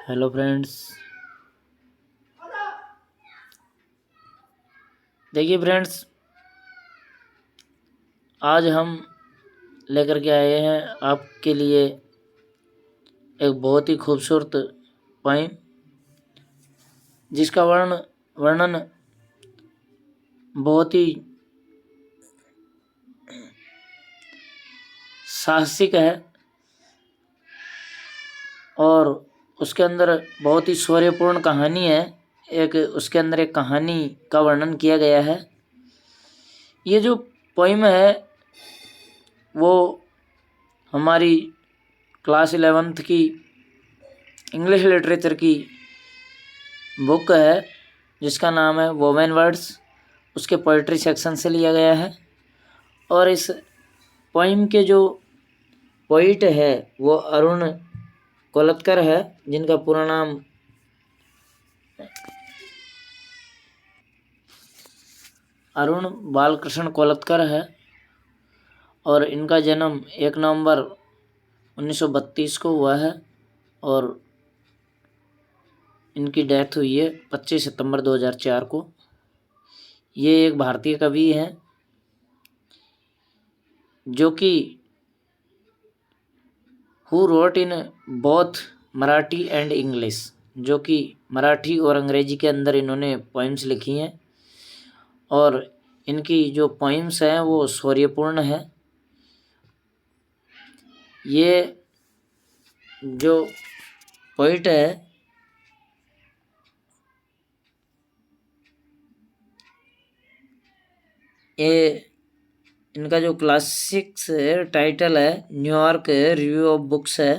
Hello friends. देखिए friends, आज हम लेकर के आए हैं आपके लिए एक बहुत ही खूबसूरत पोएम, जिसका वर्णन बहुत ही साहसिक है और उसके अंदर बहुत ही शौर्यपूर्ण कहानी है। उसके अंदर एक कहानी का वर्णन किया गया है। ये जो पोएम है वो हमारी क्लास 11th की इंग्लिश लिटरेचर की बुक है, जिसका नाम है वोवेन वर्ड्स। उसके पोइट्री सेक्शन से लिया गया है। और इस पोइम के जो पोइट है वो अरुण कोलत्कर है, जिनका पूरा नाम अरुण बालकृष्ण कोलत्कर है। और इनका जन्म 1 नवंबर 1932 को हुआ है और इनकी डेथ हुई है 25 सितंबर 2004 को। ये एक भारतीय कवि हैं जो कि who wrote in both Marathi and English, जो कि मराठी और अंग्रेजी के अंदर इन्होंने पोइम्स लिखी हैं। और इनकी जो पोइम्स हैं वो शौर्यपूर्ण है। ये जो पोइट है ये इनका जो क्लासिक्स टाइटल है न्यूयॉर्क रिव्यू ऑफ बुक्स है।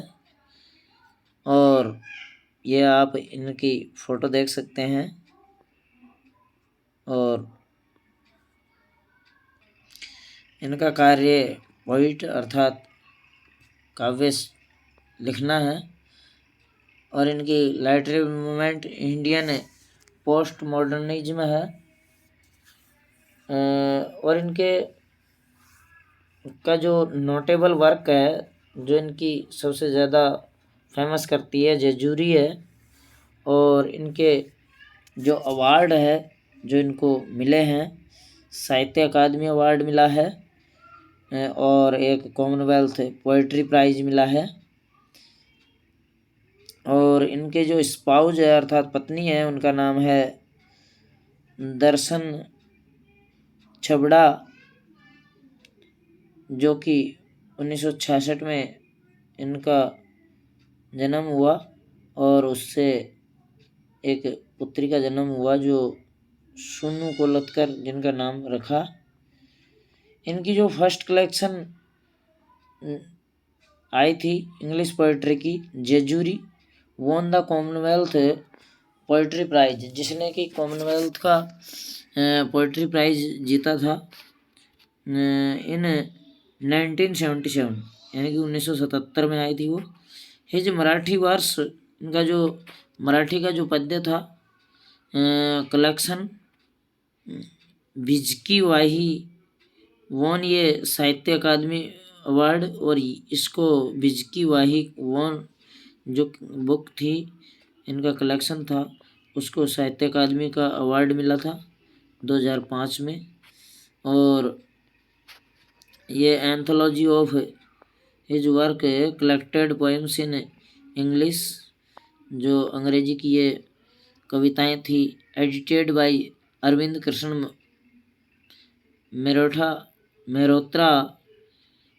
और ये आप इनकी फ़ोटो देख सकते हैं। और इनका कार्य पोइट अर्थात काव्य लिखना है। और इनकी literary movement Indian post modernism है। और इनके का जो नोटेबल वर्क है, जो इनकी सबसे ज़्यादा फेमस करती है, जेजूरी है। और इनके जो अवार्ड है जो इनको मिले हैं, साहित्य अकादमी अवार्ड मिला है और एक कॉमनवेल्थ पोइट्री प्राइज मिला है। और इनके जो स्पाउज है अर्थात पत्नी है, उनका नाम है दर्शन छबड़ा, जो कि 1966 में इनका जन्म हुआ। और उससे एक पुत्री का जन्म हुआ जो सोनू कोलत्कर, जिनका नाम रखा। इनकी जो फर्स्ट कलेक्शन आई थी इंग्लिश पोइट्री की, Jejuri, won the Commonwealth poetry prize, जिसने कि कॉमनवेल्थ का पोइट्री प्राइज जीता था इन 1977, यानी कि 1977 में आई थी वो। हिज मराठी वर्स, इनका जो मराठी का जो पद्य था कलेक्शन भिजकी वाही, वॉन ये साहित्य अकादमी अवार्ड। और इसको भिजकी वाही वॉन, जो बुक थी, इनका कलेक्शन था, उसको साहित्य अकादमी का अवार्ड मिला था 2005 में। और ये anthology of his work collected poems in English, जो अंग्रेजी की ये कविताएं थी, edited by Arvind Krishna Mehrotra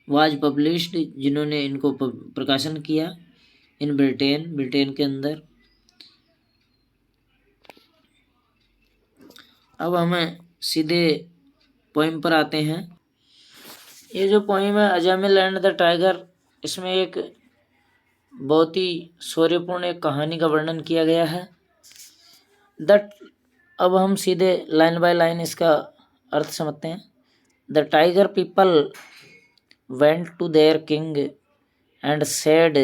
was published, जिन्होंने इनको प्रकाशन किया इन ब्रिटेन के अंदर। अब हमें सीधे पोइम पर आते हैं। ये जो पोइम है अजमेल एंड द टाइगर, इसमें एक बहुत ही शौर्यपूर्ण एक कहानी का वर्णन किया गया है। अब हम सीधे लाइन बाय लाइन इसका अर्थ समझते हैं। The tiger people went to their king and said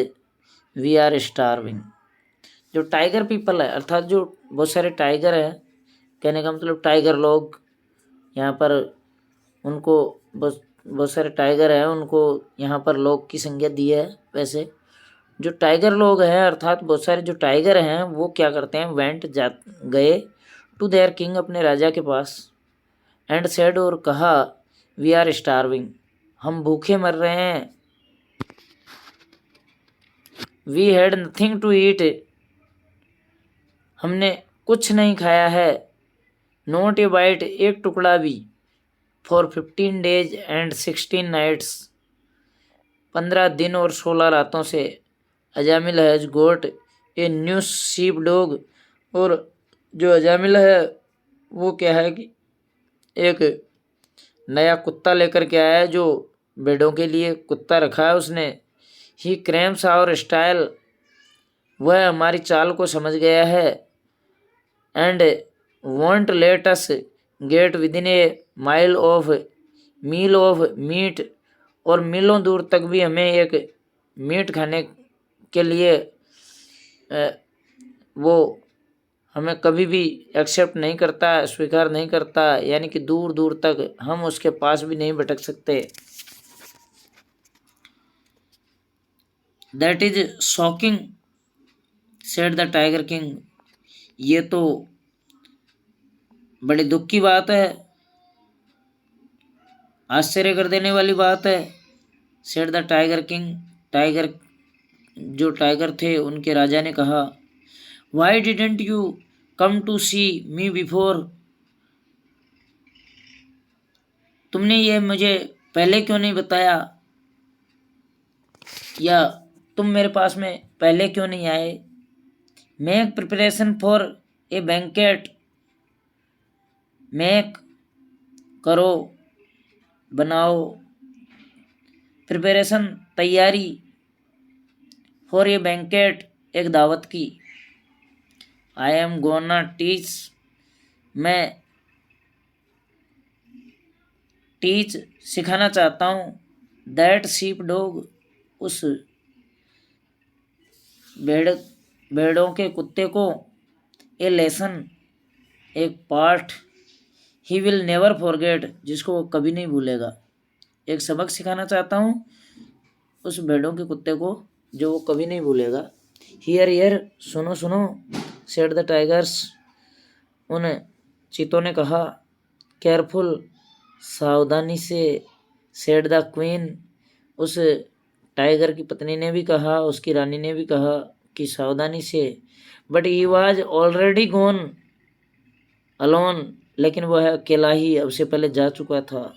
we are starving. जो टाइगर पीपल है अर्थात जो बहुत सारे टाइगर है, कहने का मतलब टाइगर लोग, यहाँ पर उनको बहुत सारे टाइगर हैं, उनको यहाँ पर लोग की संज्ञा दी है। वैसे जो टाइगर लोग हैं अर्थात बहुत सारे जो टाइगर हैं वो क्या करते हैं, गए टू देयर किंग, अपने राजा के पास, एंड सेड, और कहा, वी आर स्टार्विंग, हम भूखे मर रहे हैं, we had nothing to eat, हमने कुछ नहीं खाया है, नॉट ए बाइट, एक टुकड़ा भी, फॉर 15 days एंड 16 nights, 15 दिन और 16 रातों से, Ajamil has got a new sheep dog, और जो अजामिल है वो क्या है कि एक नया कुत्ता लेकर के आया है, जो भेड़ों के लिए कुत्ता रखा है उसने, ही क्रैम्स आवर स्टाइल, वह हमारी चाल को समझ गया है, and won't let us get within a meal of meat, और मीलों दूर तक भी हमें एक मीट खाने के लिए वो हमें कभी भी एक्सेप्ट नहीं करता, स्वीकार नहीं करता, यानी कि दूर दूर तक हम उसके पास भी नहीं भटक सकते। That is shocking, said the tiger king, ये तो बड़े दुख की बात है, आश्चर्य कर देने वाली बात है। Said the tiger king, tiger जो टाइगर थे उनके राजा ने कहा, why didn't you come to see me before, तुमने ये मुझे पहले क्यों नहीं बताया, या तुम मेरे पास में पहले क्यों नहीं आए। Make preparation for a banquet, make करो, बनाओ, प्रिपरेशन तैयारी, फॉर ए बैंकेट एक दावत की, आई एम गोना टीच, मैं टीच सिखाना चाहता हूँ, दैट शीप डॉग, उस भेड़ों के कुत्ते को, ए लेसन एक पाठ, ही विल नेवर फॉरगेट, जिसको वो कभी नहीं भूलेगा, एक सबक सिखाना चाहता हूँ उस भेड़ों के कुत्ते को जो वो कभी नहीं भूलेगा। हियर, सुनो सुनो, सेड द टाइगर्स, उन चीतों ने कहा, केयरफुल, सावधानी से, सेड द क्वीन, उस टाइगर की पत्नी ने भी कहा, उसकी रानी ने भी कहा कि सावधानी से, but he was already gone alone, लेकिन वह अकेला ही अब से पहले जा चुका था,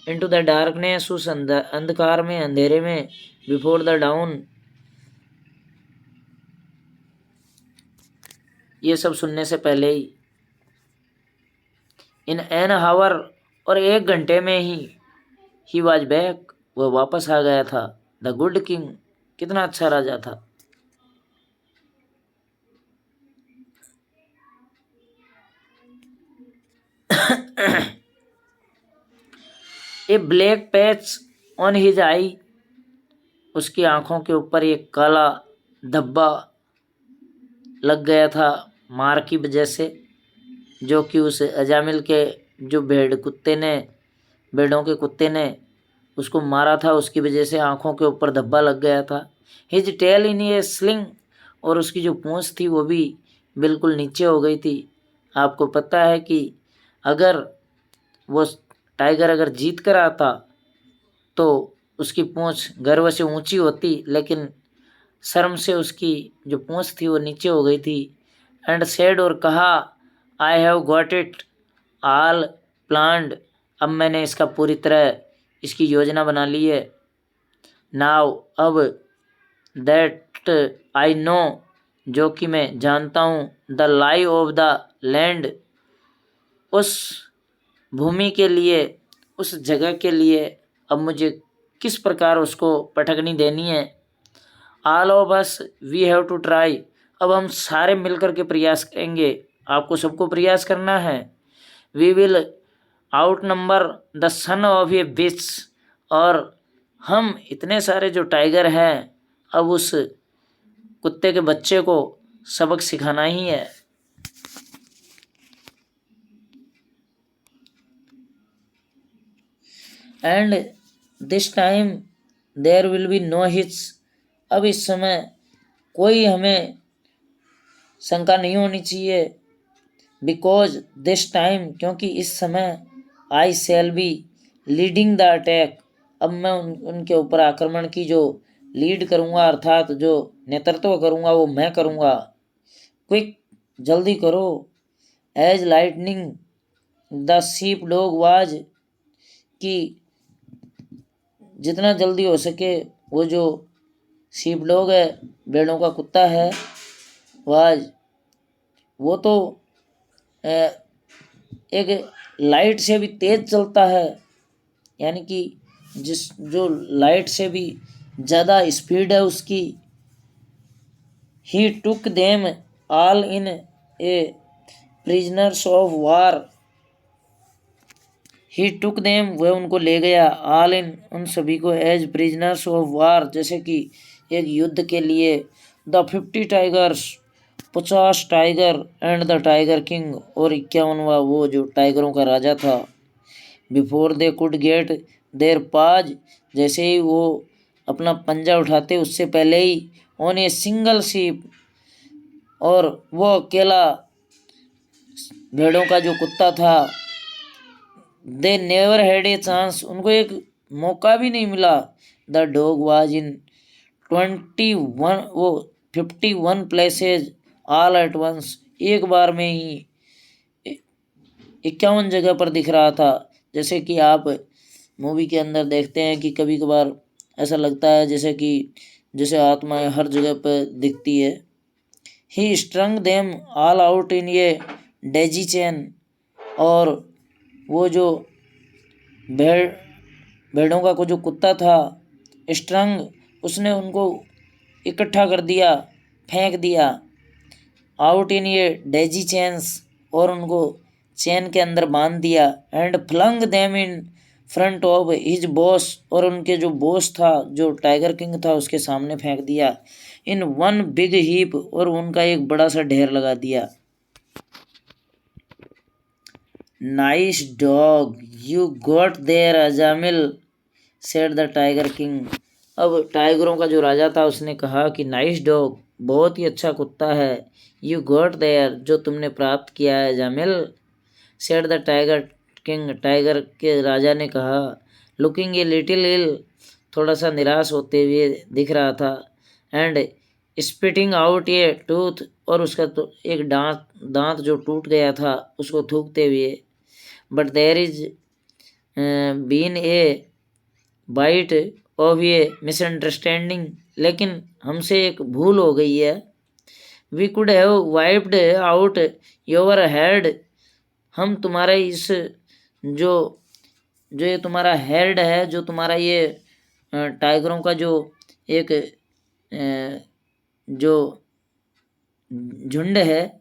इनटू द डार्कनेस, उस अंधकार में, अंधेरे में, बिफोर द डाउन, ये सब सुनने से पहले ही, इन एन हावर, और 1 घंटे में ही वाज बैक, वह वापस आ गया था, द गुड किंग, कितना अच्छा राजा था। ए ब्लैक पैच ऑन हिज आई, उसकी आंखों के ऊपर एक काला धब्बा लग गया था मार की वजह से, जो कि उस अजामिल के जो भेड़ों के कुत्ते ने उसको मारा था, उसकी वजह से आंखों के ऊपर धब्बा लग गया था। हिज टेल इन ए स्लिंग, और उसकी जो पूंछ थी वो भी बिल्कुल नीचे हो गई थी। आपको पता है कि अगर वो टाइगर अगर जीत कर आता तो उसकी पूंछ गर्व से ऊंची होती, लेकिन शर्म से उसकी जो पूंछ थी वो नीचे हो गई थी। एंड सेड, और कहा, I have got it all planned, अब मैंने इसका पूरी तरह इसकी योजना बना ली है। नाउ, अब, दैट आई नो, जो कि मैं जानता हूँ, the lie of the land, उस भूमि के लिए, उस जगह के लिए अब मुझे किस प्रकार उसको पटकनी देनी है। All of us we have to try, अब हम सारे मिलकर के प्रयास करेंगे, आपको सबको प्रयास करना है। We will outnumber the son of a bitch, और हम इतने सारे जो टाइगर हैं अब उस कुत्ते के बच्चे को सबक सिखाना ही है। And this time there will be no hitch, अब इस समय कोई हमें शंका नहीं होनी चाहिए। बिकॉज दिस टाइम, क्योंकि इस समय, I shall be leading the attack, अब मैं उनके ऊपर आक्रमण की जो लीड करूँगा अर्थात जो नेतृत्व करूँगा वो मैं करूँगा। क्विक, जल्दी करो। As lightning the sheep dog was, कि जितना जल्दी हो सके वो जो शीप डॉग है, भेड़ों का कुत्ता है, वाज, वो तो एक लाइट से भी तेज चलता है, यानी कि जो लाइट से भी ज़्यादा स्पीड है उसकी। He took them all in a prisoners of war, he took them, वह उनको ले गया, ऑल इन, उन सभी को, एज प्रिजनर्स ऑफ वार, जैसे कि एक युद्ध के लिए, the 50 tigers, 50 tiger, and the tiger king, और 51वां वो जो टाइगरों का राजा था। Before they could get their paws, जैसे ही वो अपना पंजा उठाते उससे पहले ही, ऑन ए सिंगल शीप, और वो अकेला भेड़ों का जो कुत्ता था, they never had a chance, उनको एक मौका भी नहीं मिला। द डॉग वाज इन 21, वो 51 प्लेसेज ऑल एट वंस, एक बार में ही 51 जगह पर दिख रहा था। जैसे कि आप मूवी के अंदर देखते हैं कि कभी कभार ऐसा लगता है जैसे आत्माएं हर जगह पर दिखती है। He strung them all out in ये डेजी चैन, और वो जो भेड़ों का को जो कुत्ता था, स्ट्रंग, उसने उनको इकट्ठा कर दिया, फेंक दिया, आउट इन ये डेजी चैन्स, और उनको चैन के अंदर बांध दिया, and flung them in front of his boss, और उनके जो बॉस था, जो टाइगर किंग था, उसके सामने फेंक दिया, इन वन बिग हीप, और उनका एक बड़ा सा ढेर लगा दिया। Nice dog you got there Ajamil, said the tiger king. अब टाइगरों का जो राजा था उसने कहा कि नाइस डॉग, बहुत ही अच्छा कुत्ता है, यू गॉट देयर, जो तुमने प्राप्त किया है Ajamil, said the tiger king, tiger के राजा ने कहा, लुकिंग ए लिटिल इल, थोड़ा सा निराश होते हुए दिख रहा था, and spitting out A tooth, और उसका तो एक दांत जो टूट गया था उसको थूकते हुए, but there is been a bit of a misunderstanding, लेकिन हमसे एक भूल हो गई है। We could have wiped out your head, हम तुम्हारे इस जो जो ये तुम्हारा हेड है, जो तुम्हारा ये टाइगरों का जो एक जो झुंड है,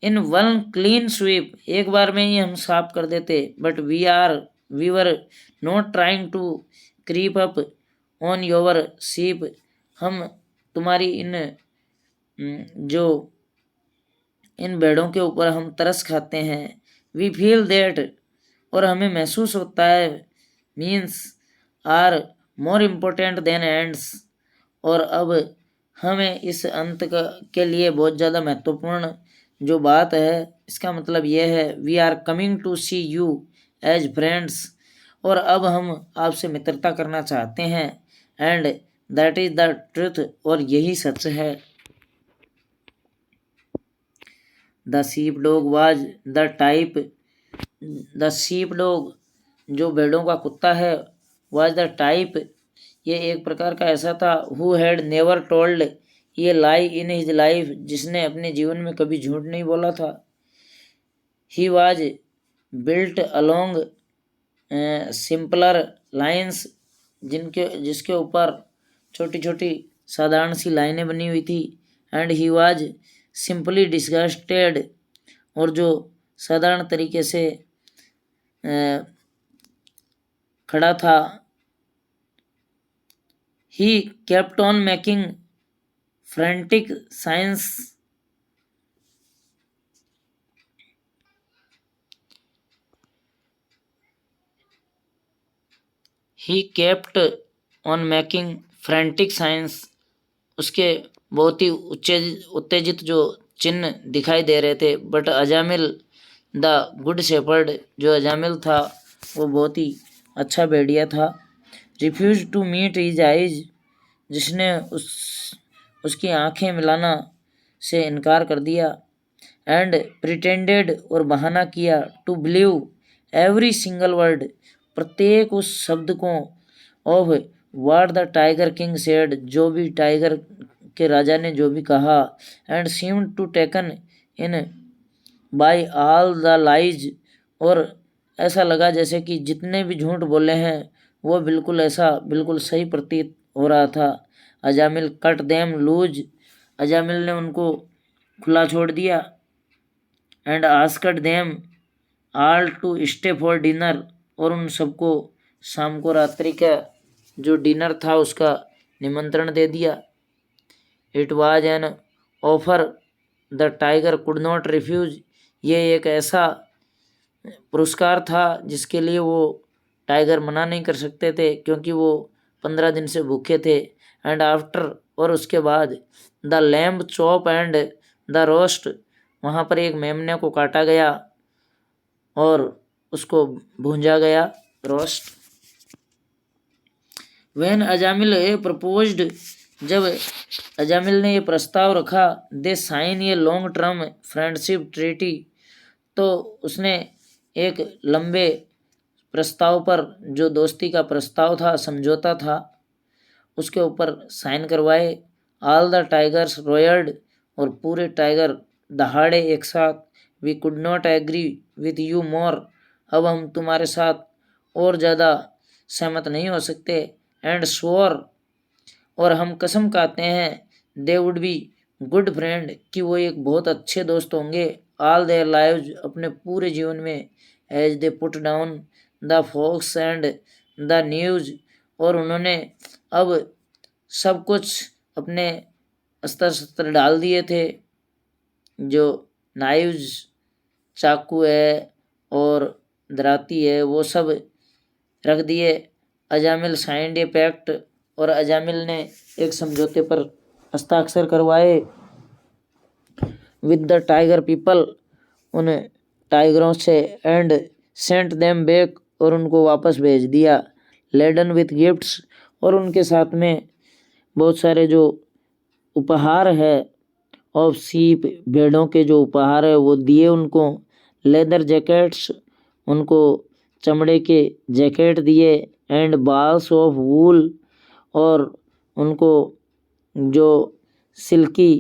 इन वन क्लीन स्वीप, एक बार में ही हम साफ कर देते, but we were not trying to creep up on your sheep, हम तुम्हारी जो इन भेड़ों के ऊपर हम तरस खाते हैं। वी फील दैट, और हमें महसूस होता है, means are more important than ends, और अब हमें इस अंत के लिए बहुत ज़्यादा महत्वपूर्ण जो बात है, इसका मतलब यह है, we are coming to see you as friends, और अब हम आपसे मित्रता करना चाहते हैं, and that is the truth, और यही सच है। The sheep dog was the sheep dog, जो भेड़ों का कुत्ता है, वाज द टाइप, ये एक प्रकार का ऐसा था, हु हैड नेवर टोल्ड ये लाई इन हिज लाइफ, जिसने अपने जीवन में कभी झूठ नहीं बोला था। He was built along simpler lines, जिसके ऊपर छोटी छोटी साधारण सी लाइनें बनी हुई थी, and he was simply disgusted, और जो साधारण तरीके से खड़ा था। He kept on making frantic science, he kept on making frantic science, उसके बहुत ही उत्तेजित जो चिन्ह दिखाई दे रहे थे। But Ajamil the good shepherd, जो अजामिल था वो बहुत ही अच्छा भेड़िया था। Refuse to meet his eyes, जिसने उसकी आंखें मिलाना से इनकार कर दिया। एंड प्रिटेंडेड, और बहाना किया, to believe every single word, प्रत्येक उस शब्द को, of what the tiger king said, जो भी टाइगर के राजा ने जो भी कहा। And seemed to taken in by all the lies, और ऐसा लगा जैसे कि जितने भी झूठ बोले हैं वो बिल्कुल सही प्रतीत हो रहा था। Ajamil cut them loose, Ajamil ने उनको खुला छोड़ दिया। And asked them all to stay for dinner, और उन सबको शाम को रात्रि का जो डिनर था उसका निमंत्रण दे दिया। It was an offer the tiger could not refuse, ये एक ऐसा पुरस्कार था जिसके लिए वो टाइगर मना नहीं कर सकते थे, क्योंकि वो 15 दिन से भूखे थे। एंड आफ्टर, और उसके बाद, the lamb chop and the roast, वहाँ पर एक मेमने को काटा गया और उसको भूंजा गया, रोस्ट। व्हेन अजामिल प्रपोज्ड, जब अजामिल ने ये प्रस्ताव रखा, दे साइन ये लॉन्ग टर्म फ्रेंडशिप ट्रीटी, तो उसने एक लंबे प्रस्ताव पर, जो दोस्ती का प्रस्ताव था, समझौता था, उसके ऊपर साइन करवाए। ऑल द टाइगर्स रोयर्ड, और पूरे टाइगर दहाड़े एक साथ। We could not agree with you more, अब हम तुम्हारे साथ और ज़्यादा सहमत नहीं हो सकते। एंड श्योर, और हम कसम खाते हैं, they would be good friend, कि वो एक बहुत अच्छे दोस्त होंगे। ऑल देयर लाइव्स, अपने पूरे जीवन में। As they put down the fox and the news, और उन्होंने अब सब कुछ अपने अस्त्र शस्त्र डाल दिए थे, जो नाइव्स, चाकू है और दराती है, वो सब रख दिए। अजामिल साइंड ए पैक्ट, और अजामिल ने एक समझौते पर हस्ताक्षर करवाए। विद द टाइगर पीपल, उन टाइगरों से। एंड सेंट देम बैक, और उनको वापस भेज दिया। लेडन विथ गिफ्ट्स, और उनके साथ में बहुत सारे जो उपहार है, ऑफ सीप, भेड़ों के जो उपहार है वो दिए उनको। लेदर जैकेट्स, उनको चमड़े के जैकेट दिए। एंड बाल्स ऑफ वूल, और उनको जो सिल्की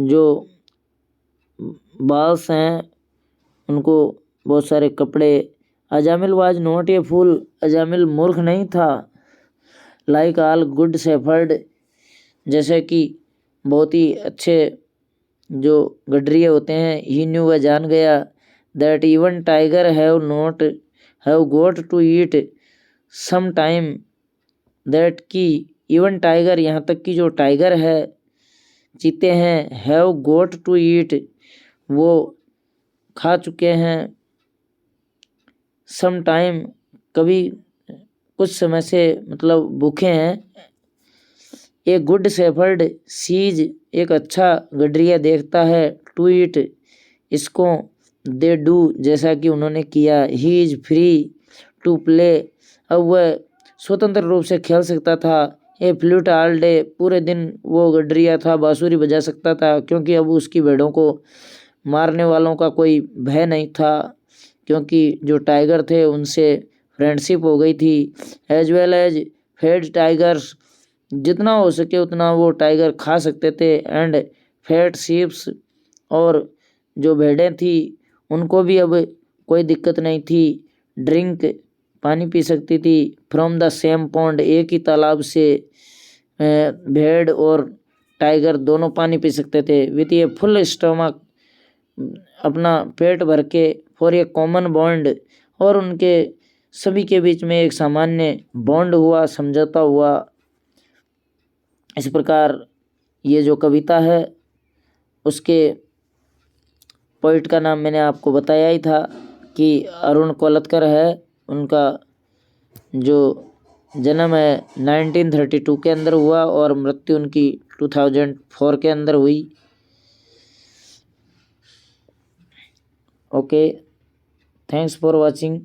जो बाल्स हैं उनको बहुत सारे कपड़े। अजामिल वाज नॉट ए फूल, अजामिल मूर्ख नहीं था। लाइक ऑल गुड शेफर्ड, जैसे कि बहुत ही अच्छे जो गडरिए होते हैं, ही न्यू, वह जान गया, that even tiger have got to eat some time, that की इवन टाइगर, यहाँ तक कि जो टाइगर है, चीते हैं, हैव गोट टू ईट, वो खा चुके हैं, सम टाइम, कभी कुछ समय से, मतलब भूखे हैं। ए गुड शेफर्ड सीज, एक अच्छा गडरिया देखता है, टू ईट, इसको, दे डू, जैसा कि उन्होंने किया। He is free to play, अब वह स्वतंत्र रूप से खेल सकता था। ए फ्लूट ऑल डे, पूरे दिन वो गडरिया था, बांसुरी बजा सकता था, क्योंकि अब उसकी भेड़ों को मारने वालों का कोई भय नहीं था, क्योंकि जो टाइगर थे उनसे फ्रेंडशिप हो गई थी। As well as fed tigers, जितना हो सके उतना वो टाइगर खा सकते थे। एंड फैट शीप्स, और जो भेड़ें थी उनको भी अब कोई दिक्कत नहीं थी। ड्रिंक, पानी पी सकती थी। फ्रॉम द सेम पॉन्ड, एक ही तालाब से भेड़ और टाइगर दोनों पानी पी सकते थे। विथ ए फुल स्टमक, अपना पेट भर के। फॉर ए कॉमन बॉन्ड, और उनके सभी के बीच में एक सामान्य बॉन्ड हुआ, समझौता हुआ। इस प्रकार ये जो कविता है उसके पोइट का नाम मैंने आपको बताया ही था कि अरुण कोलतकर है। उनका जो जन्म है 1932 के अंदर हुआ और मृत्यु उनकी 2004 के अंदर हुई। Okay, thanks for watching.